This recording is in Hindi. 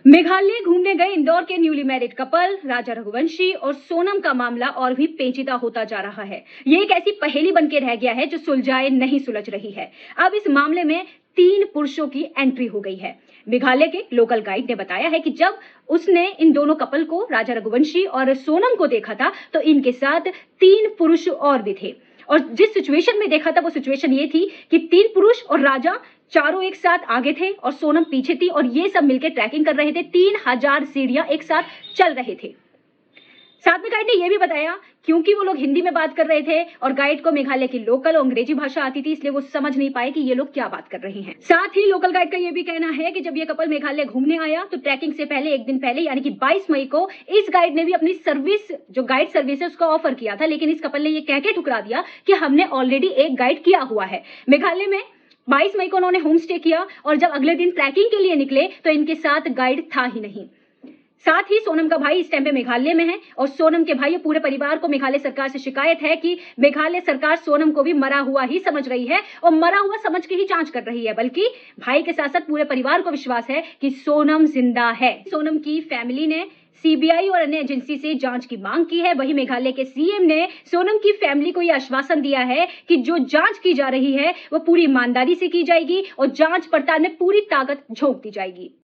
मेघालय घूमने गए इंदौर के न्यूली मैरिड कपल राजा रघुवंशी और सोनम का मामला और भी पेचीदा होता जा रहा है। ये एक ऐसी पहेली बनके रह गया है जो सुलझाए नहीं सुलझ रही है। अब इस मामले में 3 पुरुषों की एंट्री हो गई है। मेघालय के लोकल गाइड ने बताया है कि जब उसने इन दोनों कपल को, राजा रघुवंशी और सोनम को देखा था, तो इनके साथ 3 पुरुष और भी थे। और जिस सिचुएशन में देखा था वो सिचुएशन ये थी कि 3 पुरुष और राजा चारों एक साथ आगे थे और सोनम पीछे थी और ये सब मिलकर ट्रैकिंग कर रहे थे। 3000 सीढ़ियां एक साथ चल रहे थे। साथ में गाइड ने यह भी बताया, क्योंकि वो लोग हिंदी में बात कर रहे थे और गाइड को मेघालय की लोकल और अंग्रेजी भाषा आती थी, इसलिए वो समझ नहीं पाए कि ये लोग क्या बात कर रहे हैं। साथ ही लोकल गाइड का ये भी कहना है कि जब ये कपल मेघालय घूमने आया तो ट्रैकिंग से पहले एक दिन पहले यानी कि 22 मई को इस गाइड ने भी अपनी सर्विस, जो गाइड सर्विस है, उसका ऑफर किया था, लेकिन इस कपल ने ये कह के ठुकरा दिया कि हमने ऑलरेडी एक गाइड किया हुआ है। मेघालय में 22 मई को उन्होंने होम स्टे किया और जब अगले दिन ट्रैकिंग के लिए निकले तो इनके साथ गाइड था ही नहीं। साथ ही सोनम का भाई इस टाइम पे मेघालय में है और सोनम के भाई और पूरे परिवार को मेघालय सरकार से शिकायत है कि मेघालय सरकार सोनम को भी मरा हुआ ही समझ रही है और मरा हुआ समझ के ही जांच कर रही है, बल्कि भाई के साथ साथ पूरे परिवार को विश्वास है कि सोनम जिंदा है। सोनम की फैमिली ने सीबीआई और अन्य एजेंसी से जांच की मांग की है। वहीं मेघालय के सीएम ने सोनम की फैमिली को यह आश्वासन दिया है कि जो जांच की जा रही है वो पूरी ईमानदारी से की जाएगी और जांच पड़ताल में पूरी ताकत झोंक दी जाएगी।